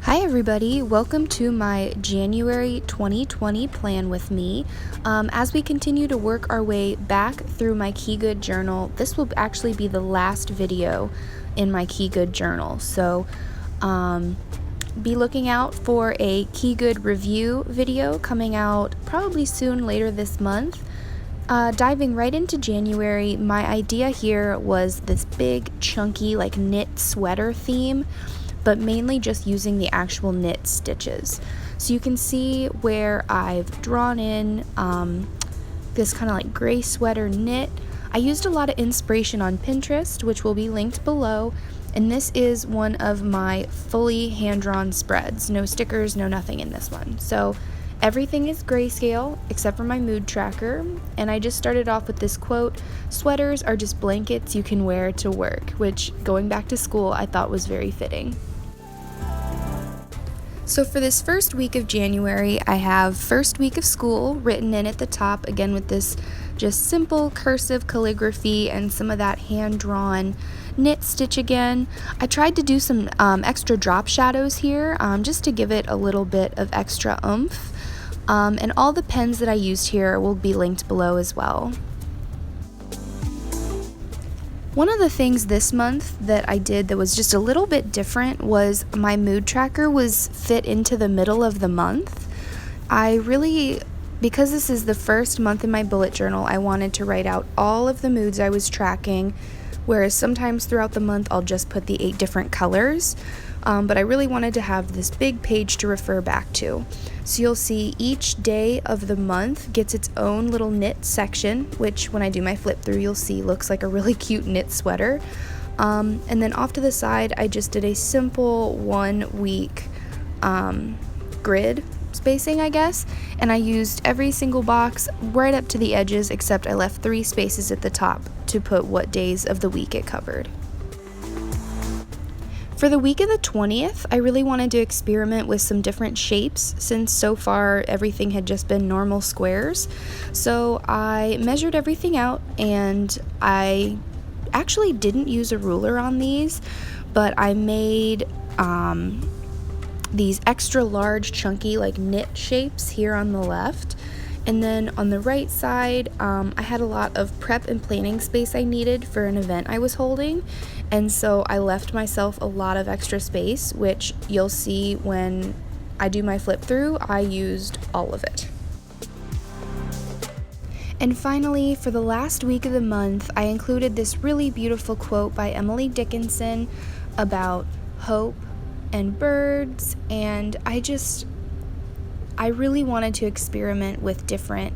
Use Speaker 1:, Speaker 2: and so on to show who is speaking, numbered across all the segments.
Speaker 1: Hi everybody, welcome to my January 2020 plan with me. As we continue to work our way back through my Key Good journal, this will actually be the last video in my Key Good journal. So be looking out for a Key Good review video coming out probably soon later this month. Diving right into January, my idea here was this big chunky like knit sweater theme, but mainly just using the actual knit stitches. So you can see where I've drawn in this kind of like gray sweater knit. I used a lot of inspiration on Pinterest, which will be linked below, and this is one of my fully hand-drawn spreads. No stickers, no nothing in this one. So everything is grayscale except for my mood tracker, and I just started off with this quote, "Sweaters are just blankets you can wear to work," which, going back to school, I thought was very fitting. So for this first week of January, I have first week of school written in at the top, again with this just simple cursive calligraphy and some of that hand-drawn knit stitch again. I tried to do some extra drop shadows here just to give it a little bit of extra oomph. And all the pens that I used here will be linked below as well. One of the things this month that I did that was just a little bit different was my mood tracker was fit into the middle of the month. Because this is the first month in my bullet journal, I wanted to write out all of the moods I was tracking, whereas sometimes throughout the month I'll just put the 8 different colors. But I really wanted to have this big page to refer back to. So you'll see each day of the month gets its own little knit section, which when I do my flip through you'll see looks like a really cute knit sweater. And then off to the side I just did a simple 1 week grid spacing, I guess, and I used every single box right up to the edges except I left 3 spaces at the top to put what days of the week it covered. For the week of the 20th, I really wanted to experiment with some different shapes since so far everything had just been normal squares. So I measured everything out, and I actually didn't use a ruler on these, but I made these extra large chunky like knit shapes here on the left. And then on the right side, I had a lot of prep and planning space I needed for an event I was holding, and so I left myself a lot of extra space, which you'll see when I do my flip through, I used all of it. And finally, for the last week of the month, I included this really beautiful quote by Emily Dickinson about hope and birds, and I really wanted to experiment with different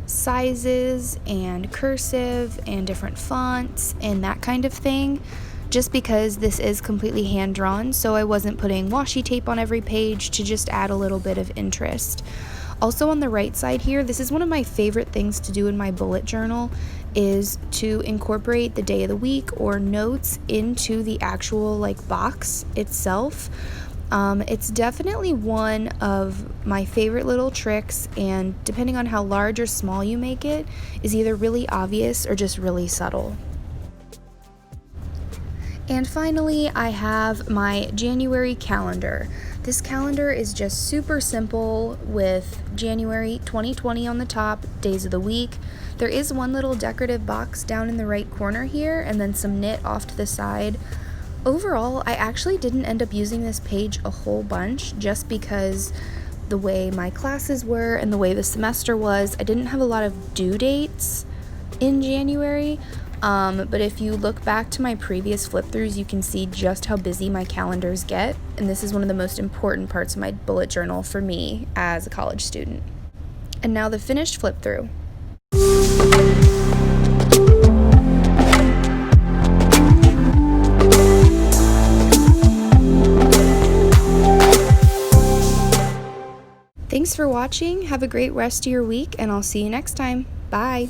Speaker 1: sizes and cursive and different fonts and that kind of thing, just because this is completely hand-drawn, so I wasn't putting washi tape on every page to just add a little bit of interest. Also on the right side here, this is one of my favorite things to do in my bullet journal, is to incorporate the day of the week or notes into the actual box itself. It's definitely one of my favorite little tricks, and depending on how large or small you make it, is either really obvious or just really subtle. And finally, I have my January calendar. This calendar is just super simple with January 2020 on the top, days of the week. There is one little decorative box down in the right corner here, and then some knit off to the side. Overall, I actually didn't end up using this page a whole bunch just because the way my classes were and the way the semester was, I didn't have a lot of due dates in January. But if you look back to my previous flip throughs, you can see just how busy my calendars get, and this is one of the most important parts of my bullet journal for me as a college student. And now the finished flip through. Thanks for watching, have a great rest of your week, and I'll see you next time. Bye!